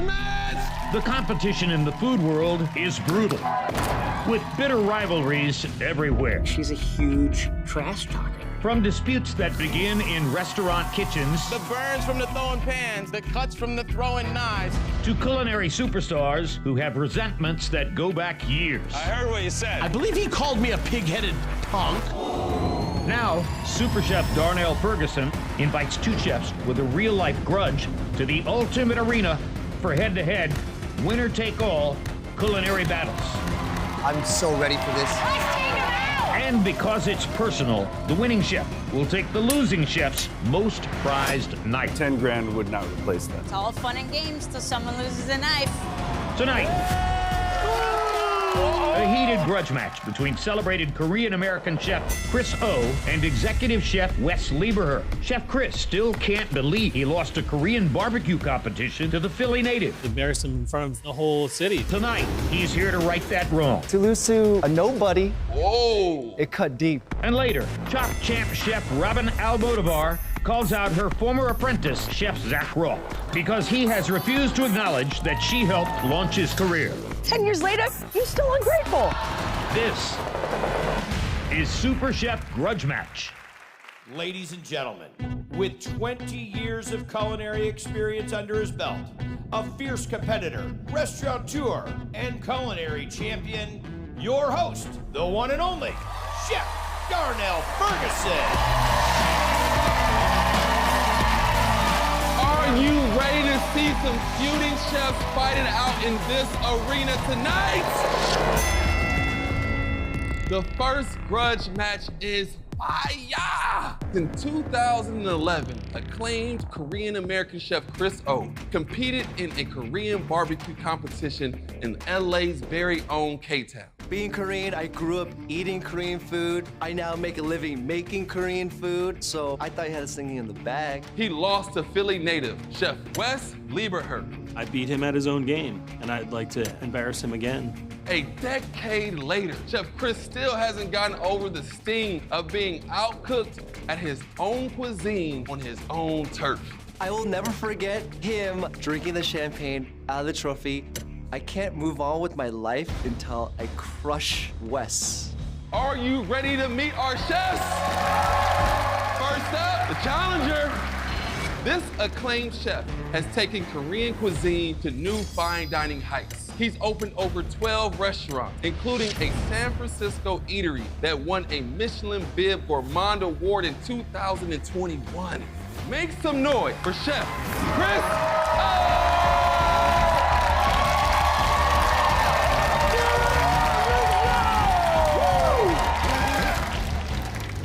Match! The competition in the food world is brutal, with bitter rivalries everywhere. She's a huge trash talker. From disputes that begin in restaurant kitchens, The burns from the throwing pans, the cuts from the throwing knives. to culinary superstars who have resentments that go back years. I heard what you said. I believe he called me a pig-headed punk. Now, Super Chef Darnell Ferguson invites two chefs with a real-life grudge to the ultimate arena for head-to-head, winner-take-all culinary battles. I'm so ready for this. And because it's personal, the winning chef will take the losing chef's most prized knife. 10 grand would not replace that. It's all fun and games till someone loses a knife. Tonight, a heated grudge match between celebrated Korean-American chef Chris O and executive chef Wes Lieberher. Chef Chris still can't believe he lost a Korean barbecue competition to the Philly native. Embarrassed him in front of the whole city. Tonight, he's here to right that wrong. To lose to a nobody, Whoa! it cut deep. And later, Chop Champ Chef Robyn Almodovar calls out her former apprentice, Chef Zack Roth, because he has refused to acknowledge that she helped launch his career. 10 years later, you're still ungrateful. This is Super Chef Grudge Match. Ladies and gentlemen, with 20 years of culinary experience under his belt, a fierce competitor, restaurateur, and culinary champion, your host, the one and only, Chef Darnell Ferguson. Are you ready to see some feuding chefs fighting out in this arena tonight? The first grudge match is fire! In 2011, acclaimed Korean-American chef Chris O competed in a Korean barbecue competition in LA's very own Koreatown. Being Korean, I grew up eating Korean food. I now make a living making Korean food, so I thought he had something in the bag. He lost to Philly native Chef Wes Lieberher. I beat him at his own game, and I'd like to embarrass him again. A decade later, Chef Chris still hasn't gotten over the sting of being outcooked at his own cuisine on his own turf. I will never forget him drinking the champagne out of the trophy. I can't move on with my life until I crush Wes. Are you ready to meet our chefs? First up, the challenger. This acclaimed chef has taken Korean cuisine to new fine dining heights. He's opened over 12 restaurants, including a San Francisco eatery that won a Michelin Bib Gourmand Award in 2021. Make some noise for Chef Chris O!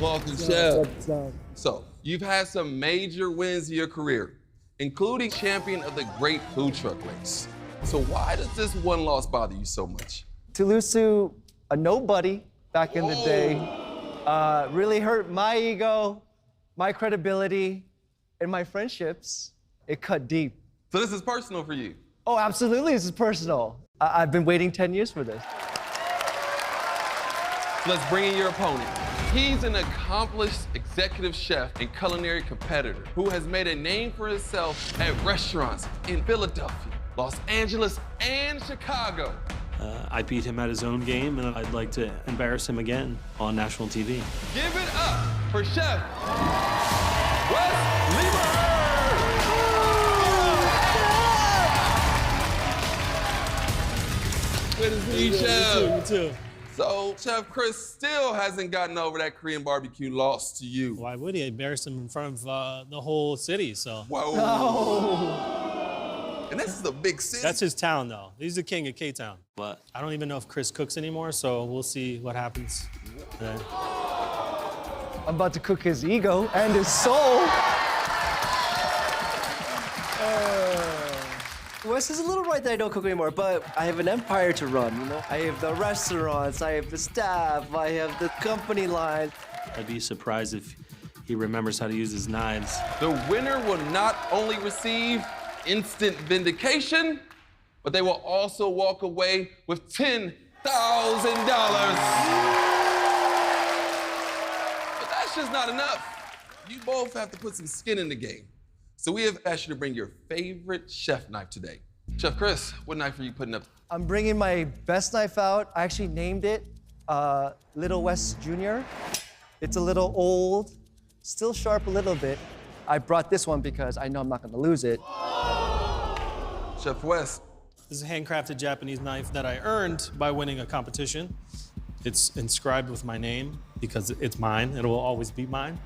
Welcome, Chef. So, you've had some major wins in your career, including champion of the Great Food Truck Race. So why does this one loss bother you so much? To lose to a nobody back in the day really hurt my ego, my credibility, and my friendships. It cut deep. So this is personal for you? Oh, absolutely, this is personal. I've been waiting 10 years for this. Let's bring in your opponent. He's an accomplished executive chef and culinary competitor who has made a name for himself at restaurants in Philadelphia, Los Angeles, and Chicago. I beat him at his own game, and I'd like to embarrass him again on national TV. Give it up for Chef Wes Lieberher! Good to see you, Chef. You too. So, Chef Chris still hasn't gotten over that Korean barbecue loss to you. Why would he? Embarrass him in front of the whole city, so. Whoa. No. And this is a big city. That's his town, though. He's the king of Koreatown. But I don't even know if Chris cooks anymore, so we'll see what happens. I'm about to cook his ego and his soul. Wes is a little right that I don't cook anymore, but I have an empire to run, you know? I have the restaurants, I have the staff, I have the company line. I'd be surprised if he remembers how to use his knives. The winner will not only receive instant vindication, but they will also walk away with $10,000. But that's just not enough. You both have to put some skin in the game. So we have asked you to bring your favorite chef knife today. Chef Chris, what knife are you putting up? I'm bringing my best knife out. I actually named it Little West Jr. It's a little old, still sharp a little bit. I brought this one because I know I'm not gonna lose it. Chef Wes. This is a handcrafted Japanese knife that I earned by winning a competition. It's inscribed with my name because it's mine. It will always be mine.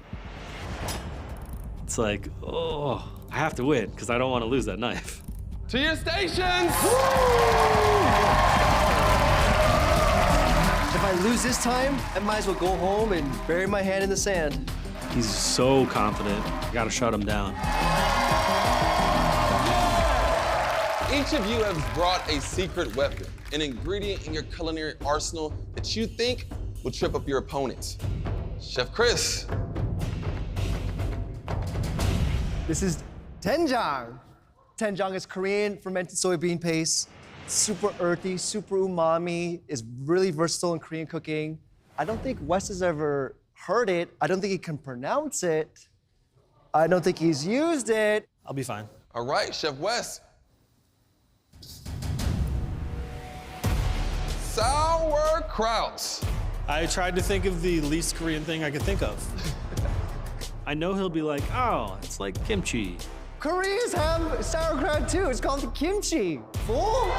It's like, oh, I have to win because I don't want to lose that knife. To your stations! If I lose this time, I might as well go home and bury my hand in the sand. He's so confident. Gotta shut him down. Each of you has brought a secret weapon, an ingredient in your culinary arsenal that you think will trip up your opponents. Chef Chris. This is doenjang. Doenjang is Korean fermented soybean paste. Super earthy, super umami, is really versatile in Korean cooking. I don't think Wes has ever heard it. I don't think he can pronounce it. I don't think he's used it. I'll be fine. All right, Chef Wes. Sauerkraut. I tried to think of the least Korean thing I could think of. I know he'll be like, oh, it's like kimchi. Koreans have sauerkraut too. It's called the kimchi. Fool.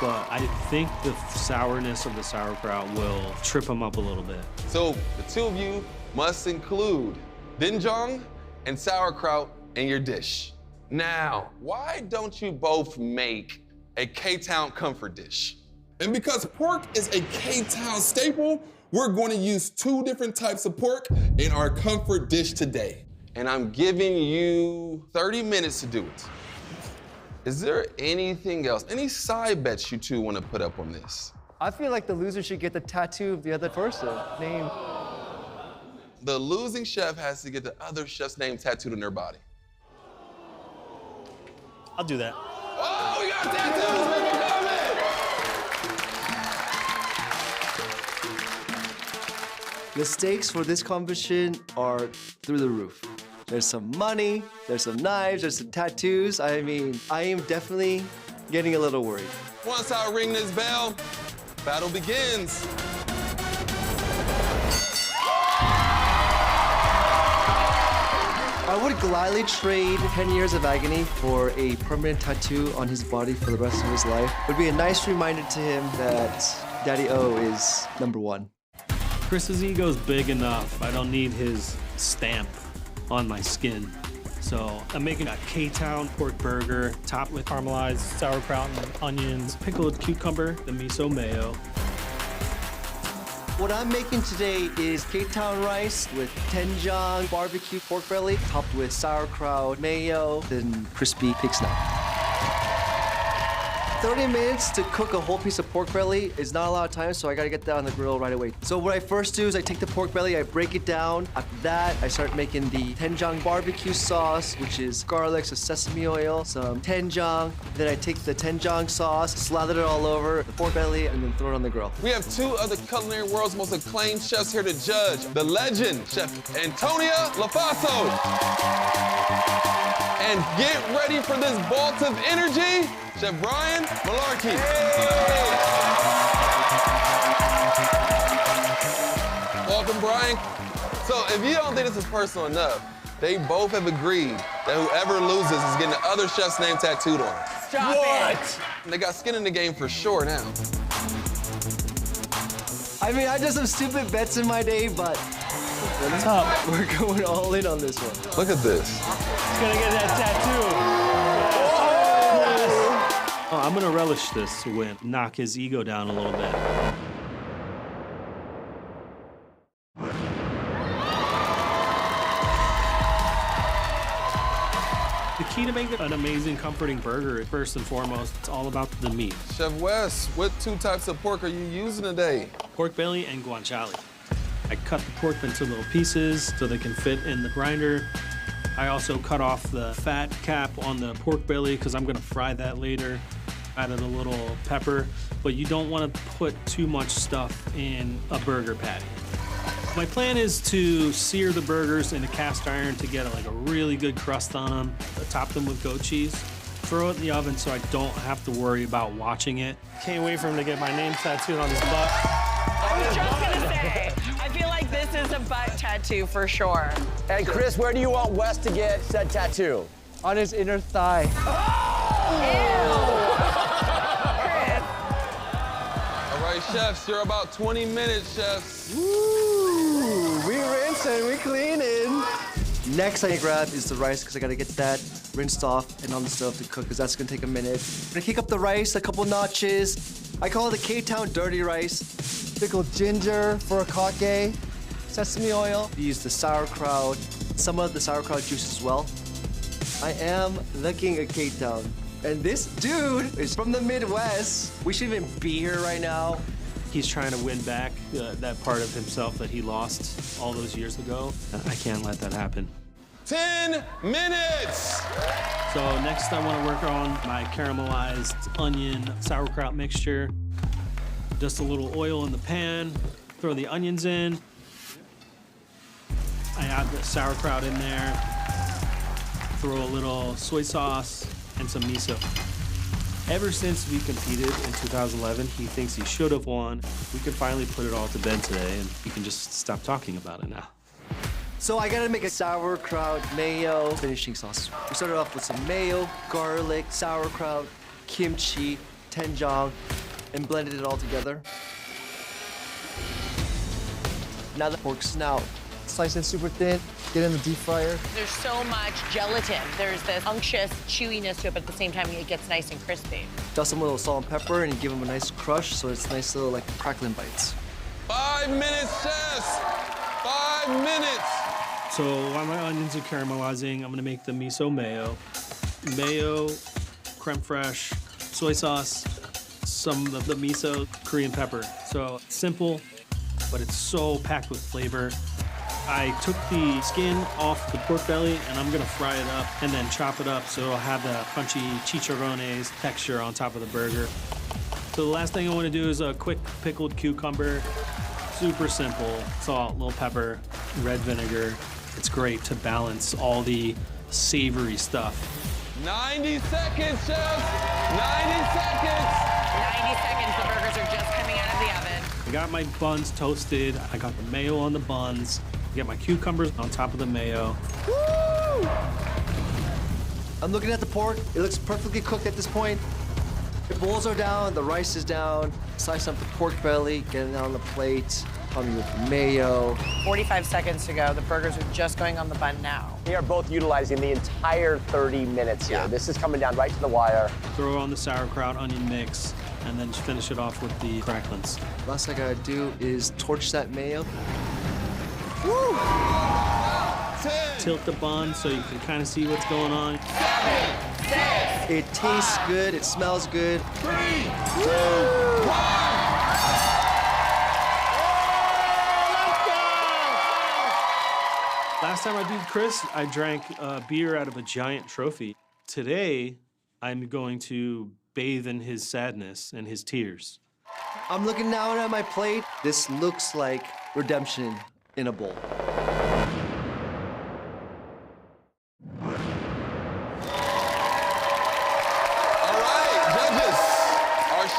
But I think the sourness of the sauerkraut will trip him up a little bit. So the two of you must include doenjang and sauerkraut in your dish. Now, why don't you both make a K-Town comfort dish? And because pork is a K-Town staple, we're going to use 2 different types of pork in our comfort dish today. And I'm giving you 30 minutes to do it. Is there anything else, any side bets you two want to put up on this? I feel like the loser should get the tattoo of the other person. Name. The losing chef has to get the other chef's name tattooed on their body. I'll do that. Oh, we got tattoos! The stakes for this competition are through the roof. There's some money, there's some knives, there's some tattoos. I mean, I am definitely getting a little worried. Once I ring this bell, battle begins. I would gladly trade 10 years of agony for a permanent tattoo on his body for the rest of his life. It would be a nice reminder to him that Daddy O is #1. Chris's ego's big enough. I don't need his stamp on my skin. So I'm making a K-Town pork burger topped with Caramelized sauerkraut and onions, pickled cucumber, the miso mayo. What I'm making today is K-Town rice with doenjang barbecue pork belly topped with sauerkraut, mayo, and crispy pig snout. 30 minutes to cook a whole piece of pork belly is not a lot of time, so I gotta get that on the grill right away. So what I first do is I take the pork belly, I break it down. After that, I start making the doenjang barbecue sauce, which is garlic, some sesame oil, some doenjang. Then I take the doenjang sauce, slather it all over the pork belly, and then throw it on the grill. We have 2 of the culinary world's most acclaimed chefs here to judge. The legend, Chef Antonia Lafaso. And get ready for this vault of energy, Chef Brian Malarkey. Welcome, Brian. So if you don't think this is personal enough, they both have agreed that whoever loses is getting the other chef's name tattooed on. Stop it! They got skin in the game for sure now. I mean, I did some stupid bets in my day, but we're going all in on this one. Look at this. He's gonna get that tattoo. Oh, I'm gonna relish this win, knock his ego down a little bit. The key to making an amazing, comforting burger, first and foremost, it's all about the meat. Chef Wes, what 2 types of pork are you using today? Pork belly and guanciale. I cut the pork into little pieces so they can fit in the grinder. I also cut off the fat cap on the pork belly because I'm gonna fry that later. Added a little pepper, but you don't want to put too much stuff in a burger patty. My plan is to sear the burgers in a cast iron to get like a really good crust on them. Top them with goat cheese. throw it in the oven so I don't have to worry about watching it. Can't wait for him to get my name tattooed on his butt. I was just gonna say, I feel like this is a butt tattoo for sure. And Chris, where do you want Wes to get said tattoo? On his inner thigh. All right, chefs, you're about 20 minutes, chefs. Woo! We rinse and we clean it. Next I grab is the rice because I gotta get that rinsed off and on the stove to cook because that's gonna take a minute. I'm gonna kick up the rice a couple notches. I call it the K-Town dirty rice. Pickled ginger, furikake, sesame oil. We use the sauerkraut, some of the sauerkraut juice as well. I am looking at K-Town. And this dude is from the Midwest. We should even be here right now. He's trying to win back that part of himself that he lost all those years ago. I can't let that happen. 10 minutes! So next I want to work on my caramelized onion sauerkraut mixture. Just a little oil in the pan, throw the onions in. I add the sauerkraut in there, throw a little soy sauce and some miso. Ever since we competed in 2011, he thinks he should have won. We can finally put it all to bed today, and we can just stop talking about it now. So I gotta make a sauerkraut mayo finishing sauce. We started off with some mayo, garlic, sauerkraut, kimchi, doenjang, and blended it all together. Now the pork snout. Slice it super thin, get in the deep fryer. There's so much gelatin. There's this unctuous chewiness to it, but at the same time, it gets nice and crispy. Dust them with a little salt and pepper and give them a nice crush so it's nice little like crackling bites. 5 minutes, chefs! 5 minutes! So while my onions are caramelizing, I'm gonna make the miso mayo. Mayo, creme fraiche, soy sauce, some of the miso, Korean pepper. So it's simple, but it's so packed with flavor. I took the skin off the pork belly and I'm gonna fry it up and then chop it up so it'll have the crunchy chicharrones texture on top of the burger. So the last thing I wanna do is a quick pickled cucumber. Super simple, salt, little pepper, red vinegar. It's great to balance all the savory stuff. 90 seconds, chefs! 90 seconds! 90 seconds, the burgers are just coming out of the oven. I got my buns toasted. I got the mayo on the buns. I got my cucumbers on top of the mayo. Woo! I'm looking at the pork. It looks perfectly cooked at this point. The bowls are down, the rice is down. Slice up the pork belly, get it on the plate. Coming with the mayo. 45 seconds to go. The burgers are just going on the bun now. We are both utilizing the entire 30 minutes here. Yeah. This is coming down right to the wire. Throw on the sauerkraut onion mix, and then just finish it off with the cracklings. Last thing I gotta do is torch that mayo. Woo! 10, Tilt the bun so you can kind of see what's going on. 7, 6, It tastes good, it smells good. 3, 2, 1! Last time I beat Chris, I drank beer out of a giant trophy. Today, I'm going to bathe in his sadness and his tears. I'm looking down at my plate. This looks like redemption in a bowl.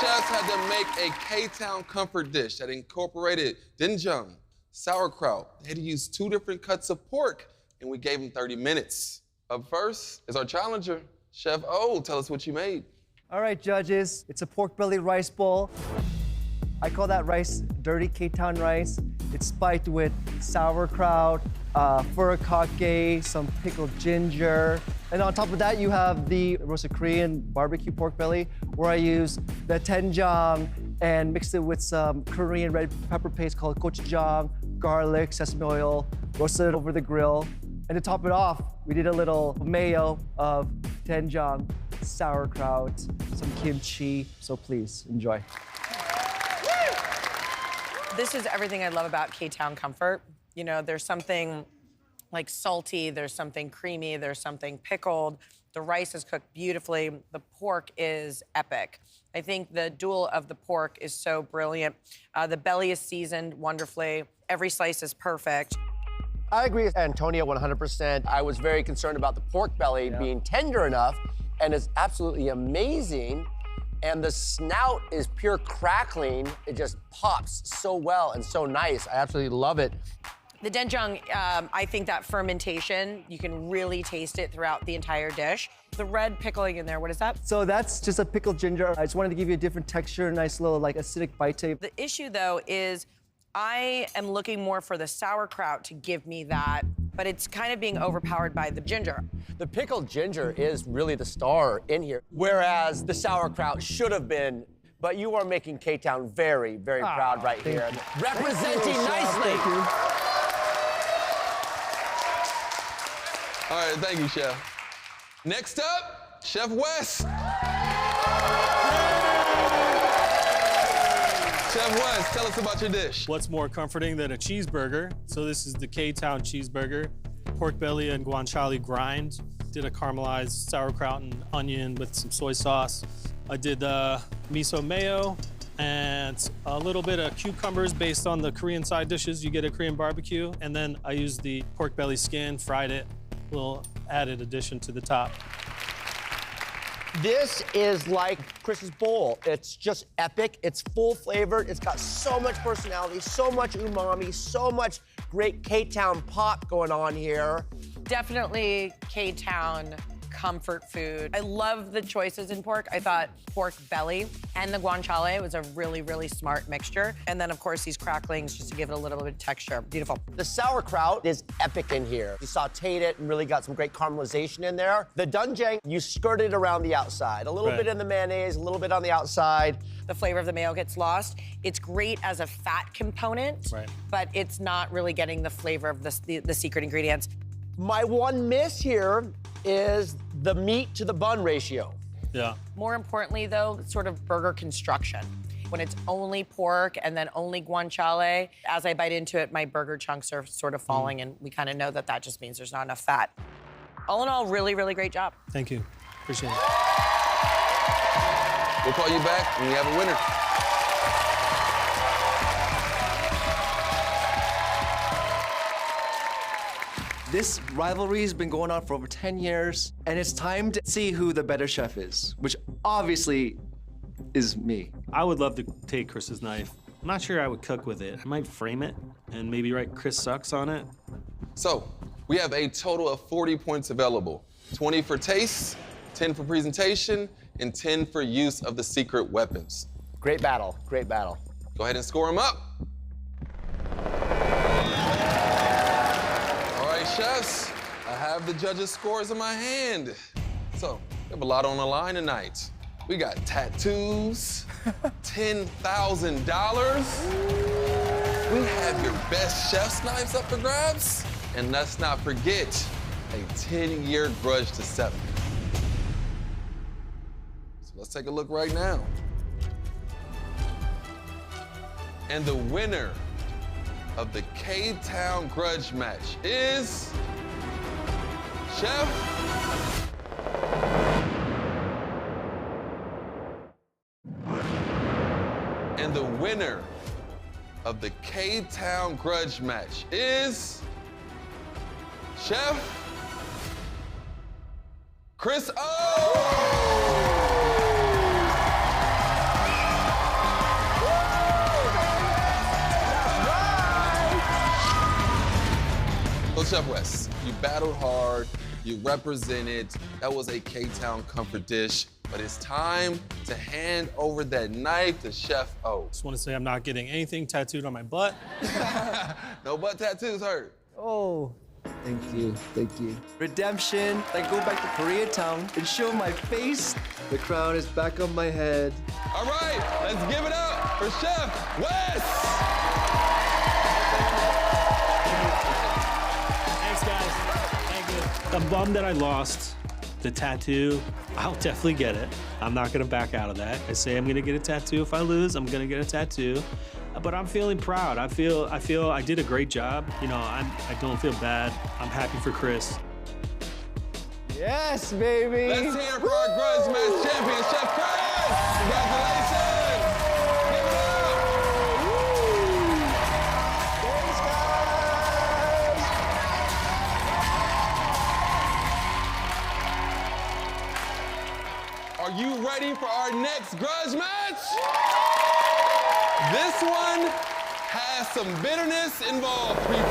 Chefs had to make a K-Town comfort dish that incorporated doenjang, sauerkraut. They had to use 2 different cuts of pork, and we gave them 30 minutes. Up first is our challenger, Chef O. Tell us what you made. All right, judges, it's a pork belly rice bowl. I call that rice dirty K-Town rice. It's spiked with sauerkraut, furikake, some pickled ginger. And on top of that, you have the roasted Korean barbecue pork belly, where I use the doenjang and mixed it with some Korean red pepper paste called gochujang, garlic, sesame oil, roasted it over the grill. And to top it off, we did a little mayo of doenjang, sauerkraut, some kimchi. So please, enjoy. This is everything I love about K-Town comfort. You know, there's something like salty, there's something creamy, there's something pickled. The rice is cooked beautifully. The pork is epic. I think the dual of the pork is so brilliant. The belly is seasoned wonderfully. Every slice is perfect. I agree with Antonio 100%. I was very concerned about the pork belly being tender enough, and it's absolutely amazing. And the snout is pure crackling. It just pops so well and so nice. I absolutely love it. The doenjang, I think that fermentation, you can really taste it throughout the entire dish. The red pickling in there, what is that? So that's just a pickled ginger. I just wanted to give you a different texture, nice little like acidic bite tape. The issue though is I am looking more for the sauerkraut to give me that, but it's kind of being overpowered by the ginger. The pickled ginger is really the star in here, whereas the sauerkraut should have been, but you are making K-Town very, very proud right here. Representing nicely. Thank you. All right, thank you, Chef. Next up, Chef Wes. Chef Wes, tell us about your dish. What's more comforting than a cheeseburger? So this is the K-Town cheeseburger. Pork belly and guanciale grind. Did a caramelized sauerkraut and onion with some soy sauce. I did miso mayo and a little bit of cucumbers based on the Korean side dishes you get at Korean barbecue. And then I used the pork belly skin, fried it, a little added addition to the top. This is like Chris's bowl. It's just epic. It's full flavored. It's got so much personality, so much umami, so much great K-Town pop going on here. Definitely K-Town comfort food. I love the choices in pork. I thought pork belly and the guanciale was a really, really smart mixture. And then, of course, these cracklings just to give it a little bit of texture. Beautiful. The sauerkraut is epic in here. You sauteed it and really got some great caramelization in there. The doenjang, you skirted around the outside. A little bit in the mayonnaise, a little bit on the outside. The flavor of the mayo gets lost. It's great as a fat component, but it's not really getting the flavor of the secret ingredients. My one miss here is the meat to the bun ratio. Yeah. More importantly, though, sort of burger construction. When it's only pork and then only guanciale, as I bite into it, my burger chunks are sort of falling, and we kind of know that that just means there's not enough fat. All in all, really, really great job. Thank you. Appreciate it. We'll call you back when we have a winner. This rivalry has been going on for over 10 years, and it's time to see who the better chef is, which obviously is me. I would love to take Chris's knife. I'm not sure I would cook with it. I might frame it and maybe write Chris Sucks on it. So, we have a total of 40 points available. 20 for taste, 10 for presentation, and 10 for use of the secret weapons. Great battle, great battle. Go ahead and score them up. Chefs, I have the judges' scores in my hand. So, we have a lot on the line tonight. We got tattoos, $10,000. We have your best chef's knives up for grabs. And let's not forget a 10-year grudge to settle. So let's take a look right now. And the winner of the K-Town Grudge Match is Chef and the winner of the K-Town Grudge Match is Chef Chris O. So Chef Wes, you battled hard, you represented, that was a K-Town comfort dish, but it's time to hand over that knife to Chef O. Just want to say I'm not getting anything tattooed on my butt. No butt tattoos hurt. Oh, thank you, thank you. Redemption, I go back to Koreatown and show my face. The crown is back on my head. All right, let's give it up for Chef Wes! Guys, thank you. I'm bummed that I lost the tattoo. I'll definitely get it. I'm not gonna back out of that. I say I'm gonna get a tattoo. If I lose, I'm gonna get a tattoo. But I'm feeling proud. I feel I did a great job. You know, I don't feel bad. I'm happy for Chris. Yes, baby. Let's hear it for our Grudge Match champion, Chef Chris. Congratulations. Give it up. Thanks, guys. Are you ready for our next grudge match? This one has some bitterness involved, people.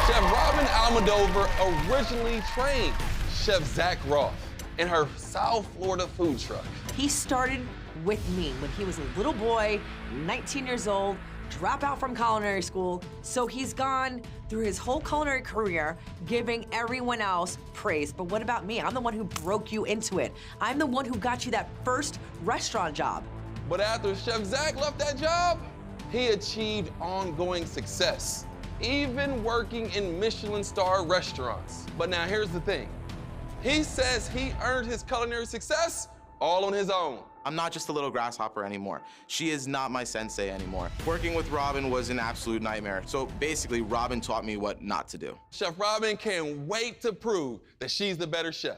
Chef Robyn Almodovar originally trained Chef Zack Roth in her South Florida food truck. He started with me when he was a little boy, 19 years old, drop out from culinary school. So he's gone through his whole culinary career giving everyone else praise. But what about me? I'm the one who broke you into it. I'm the one who got you that first restaurant job. But after Chef Zack left that job, he achieved ongoing success, even working in Michelin star restaurants. But now here's the thing. He says he earned his culinary success all on his own. I'm not just a little grasshopper anymore. She is not my sensei anymore. Working with Robyn was an absolute nightmare. So basically, Robyn taught me what not to do. Chef Robyn can't wait to prove that she's the better chef.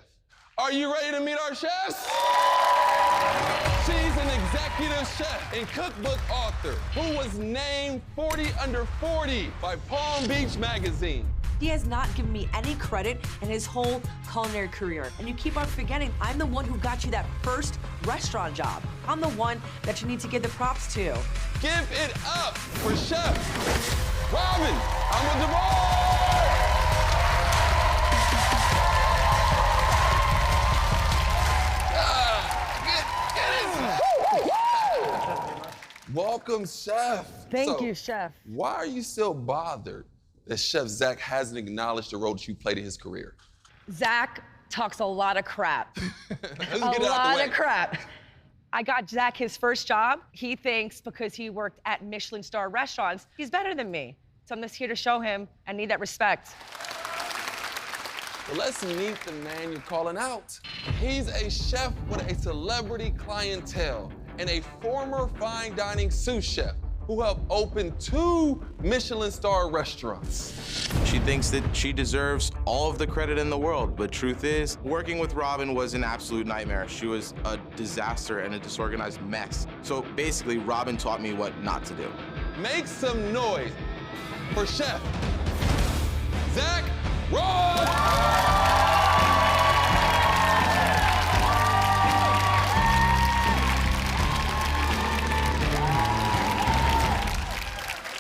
Are you ready to meet our chefs? She's an executive chef and cookbook author who was named 40 Under 40 by Palm Beach Magazine. He has not given me any credit in his whole culinary career. And you keep on forgetting, I'm the one who got you that first restaurant job. I'm the one that you need to give the props to. Give it up for Chef Robyn Almodovar! Welcome, Chef. Thank you, Chef. Why are you still bothered that Chef Zack hasn't acknowledged the role that you played in his career? Zach talks a lot of crap. Let's get it out the way. Of crap. I got Zach his first job. He thinks because he worked at Michelin star restaurants, he's better than me. So I'm just here to show him I need that respect. Well, let's meet the man you're calling out. He's a chef with a celebrity clientele and a former fine dining sous chef who helped open 2 Michelin star restaurants. She thinks that she deserves all of the credit in the world, but truth is, working with Robyn was an absolute nightmare. She was a disaster and a disorganized mess. So basically, Robyn taught me what not to do. Make some noise for Chef Zack Roth!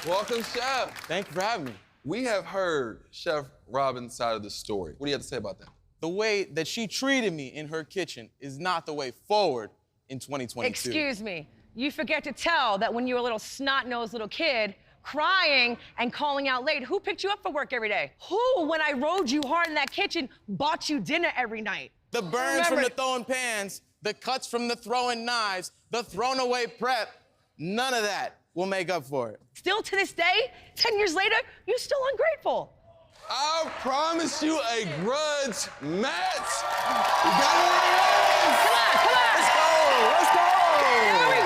Welcome, Chef. Thank you for having me. We have heard Chef Robyn's side of the story. What do you have to say about that? The way that she treated me in her kitchen is not the way forward in 2022. Excuse me. You forget to tell that when you were a little snot-nosed little kid, crying and calling out late, who picked you up for work every day? Who, when I rode you hard in that kitchen, bought you dinner every night? The burns from the throwing pans, the cuts from the throwing knives, the thrown away prep, none of that will make up for it. Still to this day, 10 years later, you're still ungrateful. I promise you a grudge match. We got it on the Come on, come on. Let's go, let's go. There we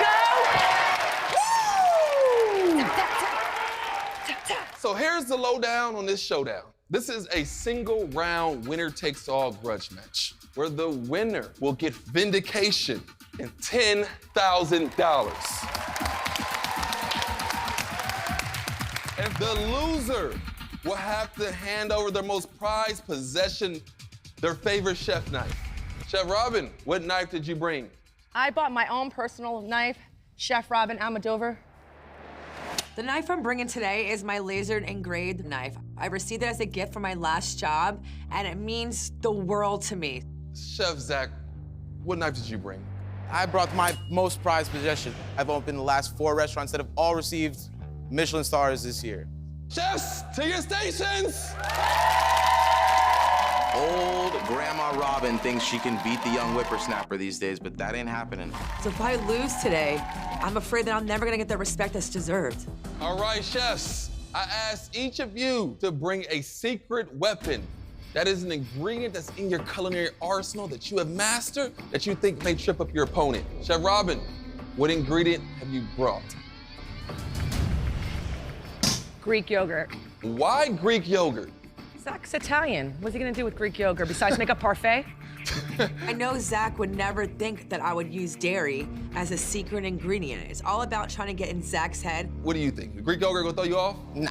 go. So here's the lowdown on this showdown. This is a single round winner-takes-all grudge match where the winner will get vindication and $10,000. And the loser will have to hand over their most prized possession, their favorite chef knife. Chef Robyn, what knife did you bring? I bought my own personal knife, Chef Robyn Almodovar. The knife I'm bringing today is my lasered engraved knife. I received it as a gift from my last job, and it means the world to me. Chef Zack, what knife did you bring? I brought my most prized possession. I've opened the last 4 restaurants that have all received Michelin stars this year. Chefs, to your stations! Old Grandma Robyn thinks she can beat the young whippersnapper these days, but that ain't happening. So if I lose today, I'm afraid that I'm never gonna get the respect that's deserved. All right, chefs, I ask each of you to bring a secret weapon. That is an ingredient that's in your culinary arsenal that you have mastered that you think may trip up your opponent. Chef Robyn, what ingredient have you brought? Greek yogurt. Why Greek yogurt? Zach's Italian. What's he gonna do with Greek yogurt besides make a parfait? I know Zach would never think that I would use dairy as a secret ingredient. It's all about trying to get in Zach's head. What do you think? The Greek yogurt gonna throw you off? Nah.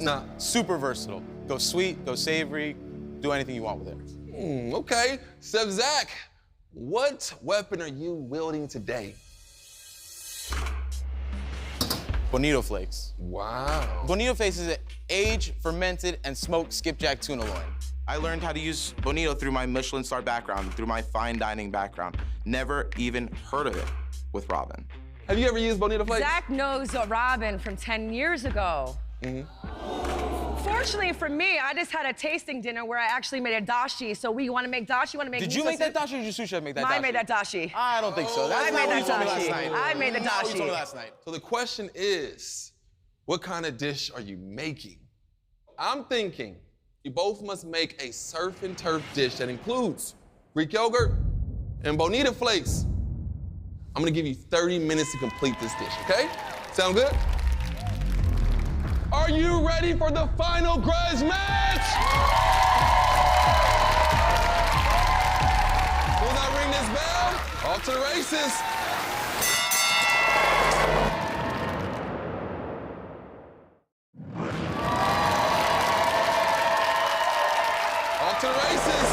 Nah. Super versatile. Go sweet, go savory, do anything you want with it. Okay. Chef Zack, what weapon are you wielding today? Bonito flakes. Wow. Bonito flakes is an aged, fermented, and smoked skipjack tuna loin. I learned how to use bonito through my Michelin star background, through my fine dining background. Never even heard of it with Robyn. Have you ever used bonito flakes? Zach knows Robyn from 10 years ago. Fortunately for me, I just had a tasting dinner where I actually made a dashi. So we want to make dashi, want to make Did you make that dashi or did your sous chef make that dashi? I made that dashi. I don't think so. That's I not made what you that told me last dashi. night. I made the Not what you told me dashi. last night. So the question is, what kind of dish are you making? I'm thinking you both must make a surf and turf dish that includes Greek yogurt and bonito flakes. I'm gonna give you 30 minutes to complete this dish, okay? Sound good? Are you ready for the final grudge match? Will I ring this bell? Off to the races. Off to the races.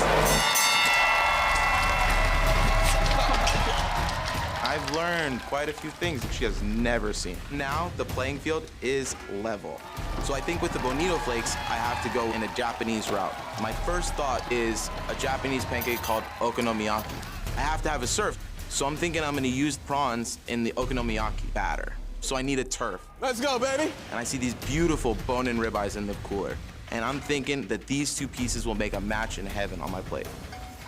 I've learned quite a few things that she has never seen. Now, the playing field is level. So I think with the bonito flakes, I have to go in a Japanese route. My first thought is a Japanese pancake called okonomiyaki. I have to have a surf, so I'm thinking I'm gonna use prawns in the okonomiyaki batter. So I need a turf. Let's go, baby. And I see these beautiful bone-in ribeyes in the cooler. And I'm thinking that these two pieces will make a match in heaven on my plate.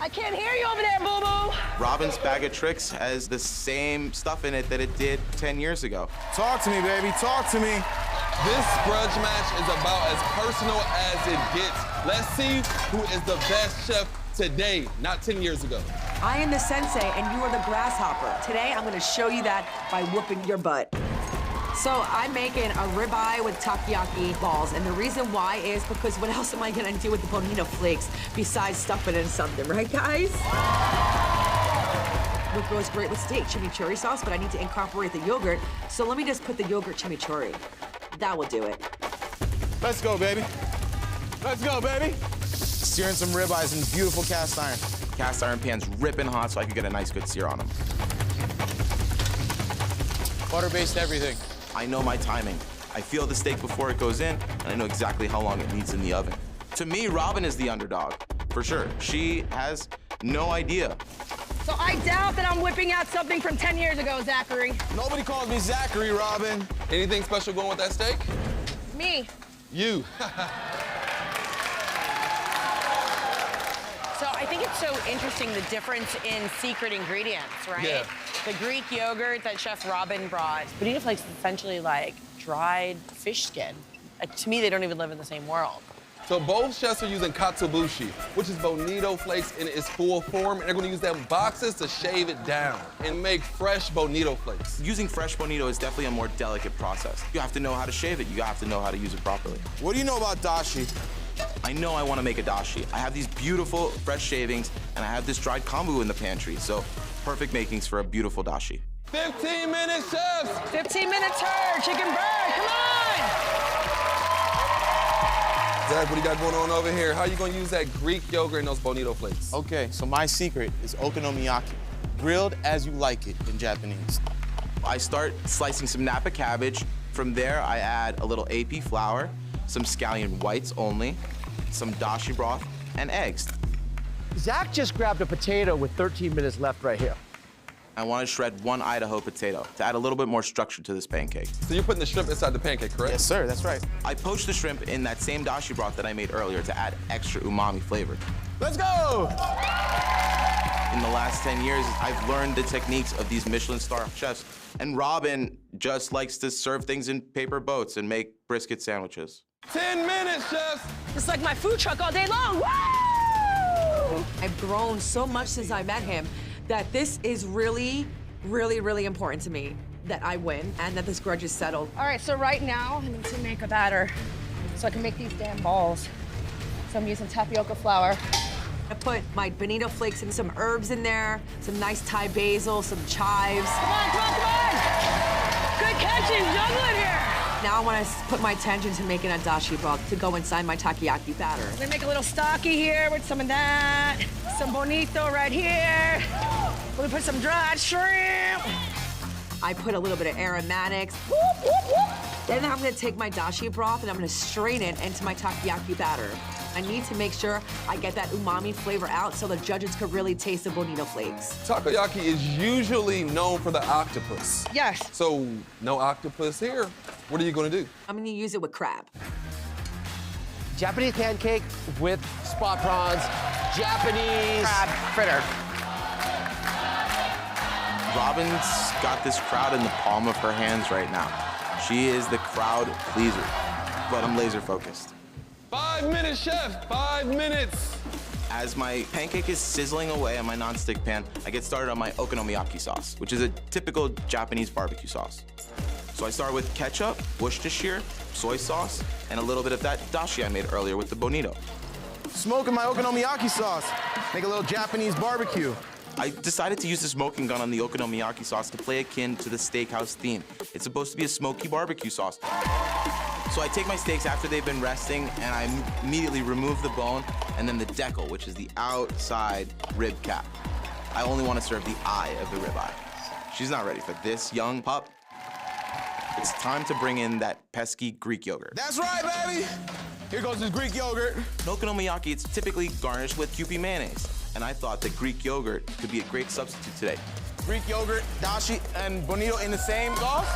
I can't hear you over there, boo-boo. Robyn's bag of tricks has the same stuff in it that it did 10 years ago. Talk to me, baby. Talk to me. This grudge match is about as personal as it gets. Let's see who is the best chef today, not 10 years ago. I am the sensei and you are the grasshopper. Today, I'm gonna show you that by whooping your butt. So I'm making a ribeye with takoyaki balls, and the reason why is because what else am I gonna do with the bonito flakes besides stuff it in something, right, guys? What goes great with steak? Chimichurri sauce, but I need to incorporate the yogurt, so let me just put the yogurt chimichurri. That will do it. Let's go, baby. Let's go, baby. Searing some ribeyes in beautiful cast iron. Cast iron pan's ripping hot so I can get a nice good sear on them. Butter-based everything. I know my timing. I feel the steak before it goes in, and I know exactly how long it needs in the oven. To me, Robyn is the underdog, for sure. She has no idea. So I doubt that I'm whipping out something from 10 years ago, Zachary. Nobody calls me Zachary, Robyn. Anything special going with that steak? Me. You. So I think it's so interesting, the difference in secret ingredients, right? Yeah. The Greek yogurt that Chef Robyn brought. Bonito flakes is essentially like dried fish skin. To me, they don't even live in the same world. So both chefs are using katsuobushi, which is bonito flakes in its full form, and they're gonna use them boxes to shave it down and make fresh bonito flakes. Using fresh bonito is definitely a more delicate process. You have to know how to shave it. You have to know how to use it properly. What do you know about dashi? I know I want to make a dashi. I have these beautiful fresh shavings, and I have this dried kombu in the pantry, so perfect makings for a beautiful dashi. 15 minutes, chefs! 15 minutes, her, chicken bird, come on! Zach, what do you got going on over here? How are you gonna use that Greek yogurt and those bonito flakes? Okay, so my secret is okonomiyaki. Grilled as you like it in Japanese. I start slicing some Napa cabbage. From there, I add a little AP flour, some scallion whites only, some dashi broth, and eggs. Zach just grabbed a potato with 13 minutes left right here. I want to shred one Idaho potato to add a little bit more structure to this pancake. So you're putting the shrimp inside the pancake, correct? Yes, sir, that's right. I poached the shrimp in that same dashi broth that I made earlier to add extra umami flavor. Let's go! In the last 10 years, I've learned the techniques of these Michelin star chefs, and Robyn just likes to serve things in paper boats and make brisket sandwiches. 10 minutes, chefs! It's like my food truck all day long. Woo! I've grown so much since I met him that this is really, really, really important to me that I win and that this grudge is settled. All right, so right now I need to make a batter so I can make these damn balls. So I'm using tapioca flour. I put my bonito flakes and some herbs in there, some nice Thai basil, some chives. Come on, come on, come on! Good catching, juggling here. Now I want to put my attention to making a dashi broth to go inside my takoyaki batter. We're gonna make a little stocky here with some of that. Some bonito right here. We'll put some dried shrimp. I put a little bit of aromatics. Then I'm gonna take my dashi broth and I'm gonna strain it into my takoyaki batter. I need to make sure I get that umami flavor out so the judges could really taste the bonito flakes. Takoyaki is usually known for the octopus. Yes. So, no octopus here. What are you gonna do? I'm gonna use it with crab. Japanese pancake with spot prawns, Japanese Crab fritter. Robyn's got this crowd in the palm of her hands right now. She is the crowd pleaser, but I'm laser focused. 5 minutes, chef, 5 minutes. As my pancake is sizzling away on my nonstick pan, I get started on my okonomiyaki sauce, which is a typical Japanese barbecue sauce. So I start with ketchup, Worcestershire, soy sauce, and a little bit of that dashi I made earlier with the bonito. Smoking my okonomiyaki sauce. Make a little Japanese barbecue. I decided to use the smoking gun on the okonomiyaki sauce to play akin to the steakhouse theme. It's supposed to be a smoky barbecue sauce. So I take my steaks after they've been resting and I immediately remove the bone and then the decal, which is the outside rib cap. I only want to serve the eye of the ribeye. She's not ready for this young pup. It's time to bring in that pesky Greek yogurt. That's right, baby. Here goes this Greek yogurt. In okonomiyaki, it's typically garnished with Kewpie mayonnaise, and I thought that Greek yogurt could be a great substitute today. Greek yogurt, dashi, and bonito in the same sauce?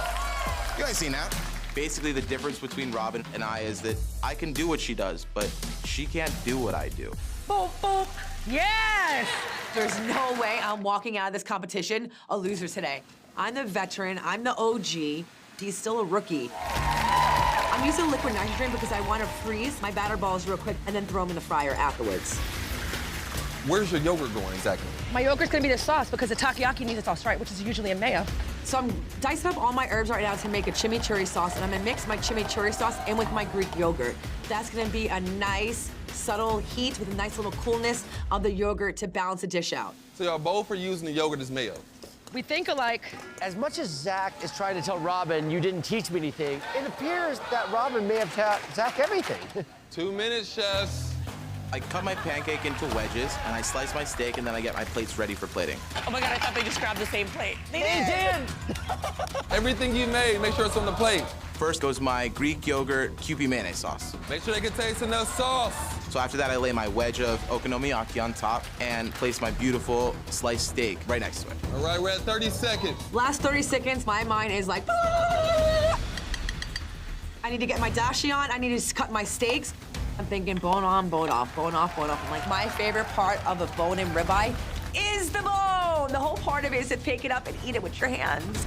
You ain't seen that. Basically, the difference between Robyn and I is that I can do what she does, but she can't do what I do. Boop, boop. Yes! There's no way I'm walking out of this competition a loser today. I'm the veteran, I'm the OG. He's still a rookie. I'm using liquid nitrogen because I want to freeze my batter balls real quick and then throw them in the fryer afterwards. Where's your yogurt going exactly? My yogurt's gonna be the sauce because the takoyaki needs a sauce, right? Which is usually a mayo. So I'm dicing up all my herbs right now to make a chimichurri sauce, and I'm gonna mix my chimichurri sauce in with my Greek yogurt. That's gonna be a nice, subtle heat with a nice little coolness of the yogurt to balance the dish out. So y'all both are using the yogurt as mayo. We think alike. As much as Zack is trying to tell Robyn, you didn't teach me anything, it appears that Robyn may have taught Zack everything. 2 minutes, chefs. I cut my pancake into wedges, and I slice my steak, and then I get my plates ready for plating. Oh my God, I thought they just grabbed the same plate. They did! Everything you made, make sure it's on the plate. First goes my Greek yogurt Kewpie mayonnaise sauce. Make sure they can taste enough sauce. So after that, I lay my wedge of okonomiyaki on top and place my beautiful sliced steak right next to it. All right, we're at 30 seconds. Last 30 seconds, my mind is like, I need to get my dashi on, I need to cut my steaks. I'm thinking bone on, bone off, bone off, bone off. I'm like, my favorite part of a bone and ribeye is the bone. The whole part of it is to pick it up and eat it with your hands.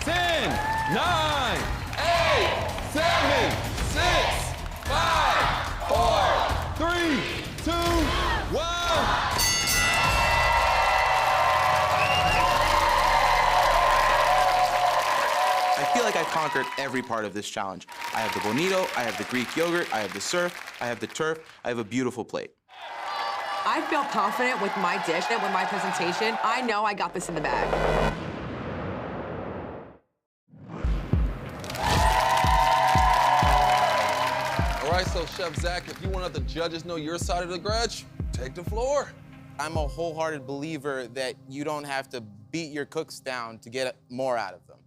10, 9, 8, 7, 6, 5, 4, 3, 2, 1. I feel like I've conquered every part of this challenge. I have the bonito, I have the Greek yogurt, I have the surf, I have the turf, I have a beautiful plate. I feel confident with my dish and with my presentation. I know I got this in the bag. All right, so Chef Zack, if you want to let the judges know your side of the grudge, take the floor. I'm a wholehearted believer that you don't have to beat your cooks down to get more out of them.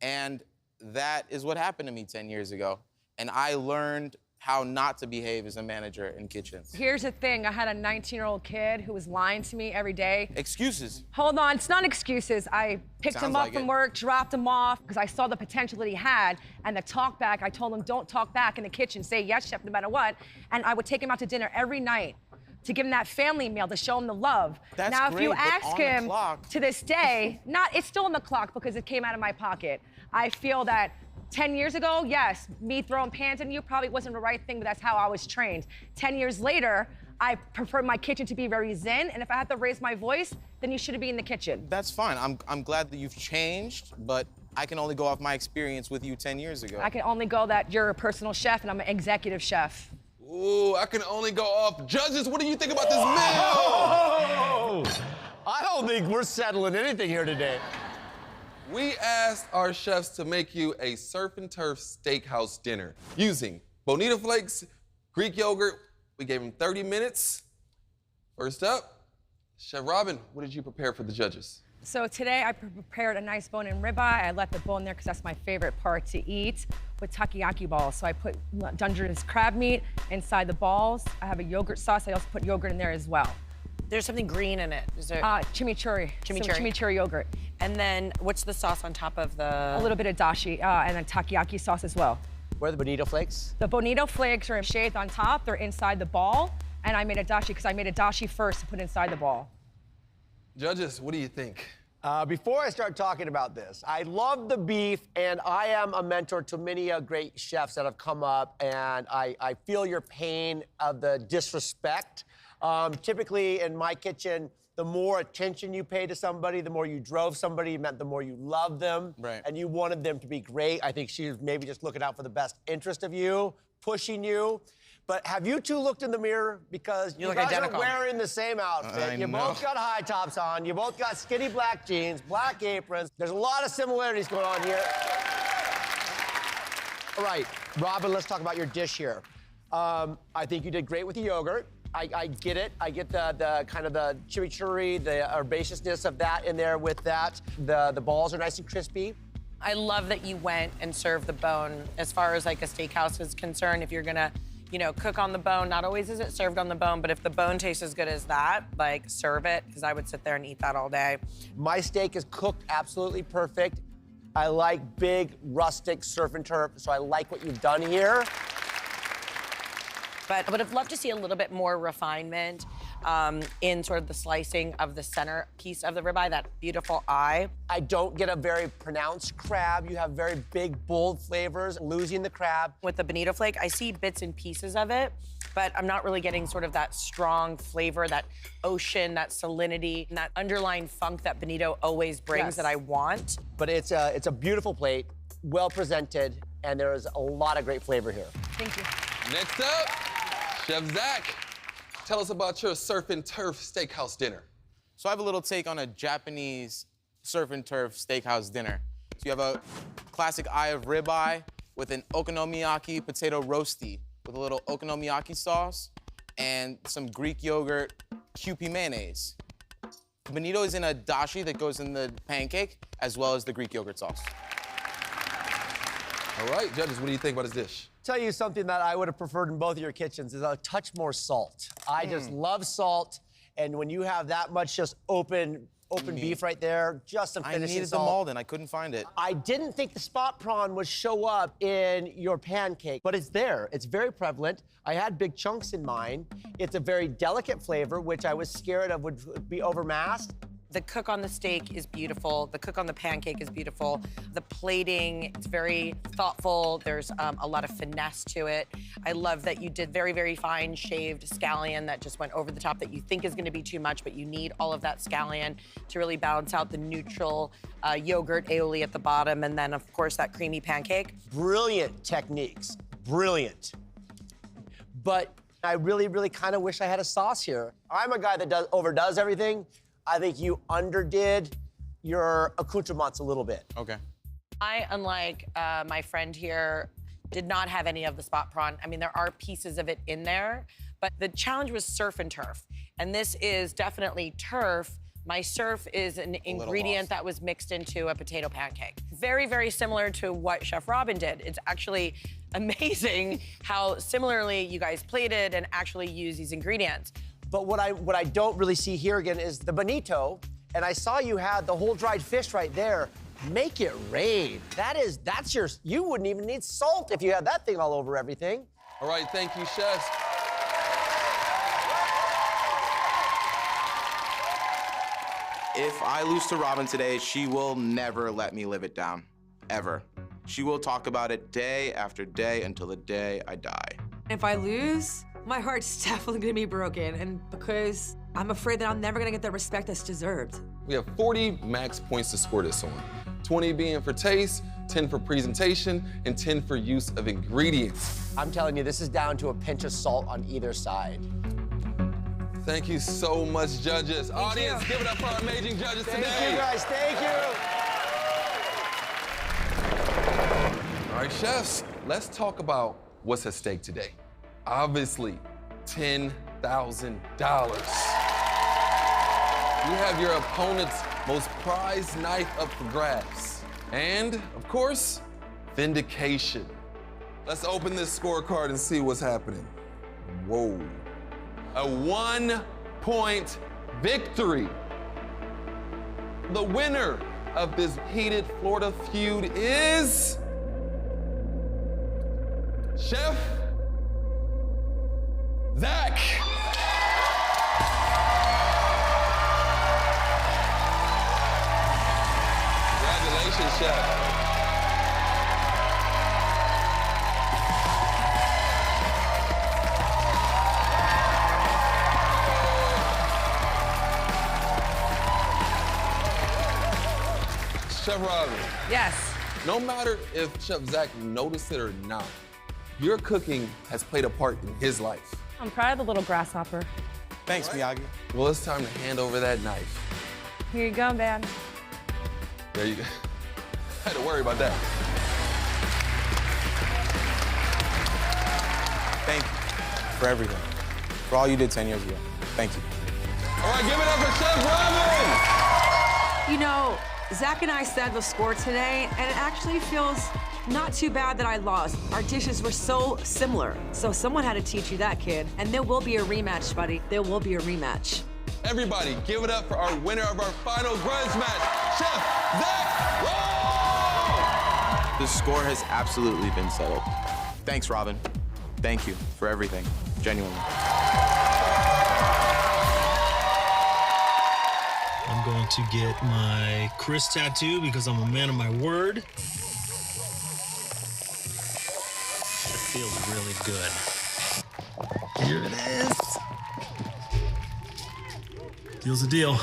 And that is what happened to me 10 years ago. And I learned how not to behave as a manager in kitchens. Here's the thing, I had a 19-year-old kid who was lying to me every day. Excuses. Hold on, it's not excuses. I picked him up from work, dropped him off, because I saw the potential that he had, and the talk back, I told him, don't talk back in the kitchen, say yes, chef, no matter what. And I would take him out to dinner every night to give him that family meal, to show him the love. That's now, if great, you but ask on the him clock- to this day, it's still on the clock because it came out of my pocket. I feel that 10 years ago, yes, me throwing pans at you probably wasn't the right thing, but that's how I was trained. 10 years later, I prefer my kitchen to be very zen, and if I have to raise my voice, then you shouldn't be in the kitchen. That's fine. I'm glad that you've changed, but I can only go off my experience with you 10 years ago. I can only go that you're a personal chef and I'm an executive chef. Ooh, I can only go off. Judges, what do you think about this meal? Oh! I don't think we're settling anything here today. We asked our chefs to make you a surf and turf steakhouse dinner using bonito flakes, Greek yogurt. We gave them 30 minutes. First up, Chef Robyn, what did you prepare for the judges? So today I prepared a nice bone-in ribeye. I left the bone there because that's my favorite part to eat with takoyaki balls. So I put Dungeness crab meat inside the balls. I have a yogurt sauce. I also put yogurt in there as well. There's something green in it. Is there? Chimichurri. Chimichurri. So chimichurri yogurt. And then what's the sauce on top of the? A little bit of dashi and then takoyaki sauce as well. Where are the bonito flakes? The bonito flakes are shaved on top. They're inside the ball. And I made a dashi because I made a dashi first to put inside the ball. Judges, what do you think? Before I start talking about this, I love the beef, and I am a mentor to many great chefs that have come up, and I feel your pain of the disrespect. Typically, in my kitchen, the more attention you pay to somebody, the more you drove somebody, meant the more you love them, Right. and you wanted them to be great. I think she was maybe just looking out for the best interest of you, pushing you. But have you two looked in the mirror? Because you look guys identical. are wearing the same outfit. You both got high tops on. You both got skinny black jeans, black aprons. There's a lot of similarities going on here. All right, Robyn, let's talk about your dish here. I think you did great with the yogurt. I get it. I get the kind of the chimichurri, the herbaceousness of that in there with that. The balls are nice and crispy. I love that you went and served the bone. As far as like a steakhouse is concerned, if you're gonna, you know, cook on the bone, not always is it served on the bone, but if the bone tastes as good as that, like serve it, because I would sit there and eat that all day. My steak is cooked absolutely perfect. I like big, rustic surf and turf, so I like what you've done here. But I would have loved to see a little bit more refinement in sort of the slicing of the center piece of the ribeye, that beautiful eye. I don't get a very pronounced crab. You have very big, bold flavors, losing the crab. With the bonito flake, I see bits and pieces of it, but I'm not really getting sort of that strong flavor, that ocean, that salinity, and that underlying funk that bonito always brings that I want. But it's a beautiful plate, well presented, and there is a lot of great flavor here. Thank you. Next up, Chef Zack. Tell us about your surf and turf steakhouse dinner. So I have a little take on a Japanese surf and turf steakhouse dinner. So you have a classic eye of ribeye with an okonomiyaki potato roasty with a little okonomiyaki sauce and some Greek yogurt Kewpie mayonnaise. The bonito is in a dashi that goes in the pancake as well as the Greek yogurt sauce. All right, judges, what do you think about this dish? Tell you something that I would have preferred in both of your kitchens is a touch more salt. I just love salt, and when you have that much just open beef right there, just some finishing I needed salt. the Malden, I couldn't find it. I didn't think the spot prawn would show up in your pancake, but it's there. It's very prevalent. I had big chunks in mine. It's a very delicate flavor, which I was scared of would be overmasked. The cook on the steak is beautiful. The cook on the pancake is beautiful. The plating, it's very thoughtful. There's a lot of finesse to it. I love that you did very, very fine shaved scallion that just went over the top that you think is gonna be too much, but you need all of that scallion to really balance out the neutral yogurt aioli at the bottom, and then of course that creamy pancake. Brilliant techniques, brilliant. But I really, really kind of wish I had a sauce here. I'm a guy that overdoes everything. I think you underdid your accoutrements a little bit. Okay. I, unlike my friend here, did not have any of the spot prawn. I mean, there are pieces of it in there, but the challenge was surf and turf. And this is definitely turf. My surf is an ingredient that was mixed into a potato pancake. Very, very similar to what Chef Robyn did. It's actually amazing how similarly you guys plated and actually use these ingredients. But what I don't really see here again is the bonito, and I saw you had the whole dried fish right there. Make it rain. That's your, you wouldn't even need salt if you had that thing all over everything. All right, thank you, chefs. If I lose to Robyn today, she will never let me live it down, ever. She will talk about it day after day until the day I die. If I lose, my heart's definitely gonna be broken, and because I'm afraid that I'm never gonna get the respect that's deserved. We have 40 max points to score this on. 20 being for taste, 10 for presentation, and 10 for use of ingredients. I'm telling you, this is down to a pinch of salt on either side. Thank you so much, judges. Audience, give it up for our amazing judges today. Thank you, guys. Thank you. All right, chefs, let's talk about what's at stake today. Obviously, $10,000. You have your opponent's most prized knife up for grabs. And, of course, vindication. Let's open this scorecard and see what's happening. Whoa. A 1-point victory. The winner of this heated Florida feud is Chef Zack. Congratulations, Chef. Chef Robyn. Yes. No matter if Chef Zack noticed it or not, your cooking has played a part in his life. I'm proud of the little grasshopper. Thanks, Miyagi. Well, it's time to hand over that knife. Here you go, man. There you go. I had to worry about that. Thank you for everything. For all you did 10 years ago. Thank you. All right, give it up for Chef Robyn! You know, Zach and I said the score today, and it actually feels not too bad that I lost. Our dishes were so similar. So someone had to teach you that, kid. And there will be a rematch, buddy. There will be a rematch. Everybody, give it up for our winner of our final grudge match, Chef Zack Roth! The score has absolutely been settled. Thanks, Robyn. Thank you for everything, genuinely. I'm going to get my Chris tattoo because I'm a man of my word. It feels really good. Here it is. Deal's a deal.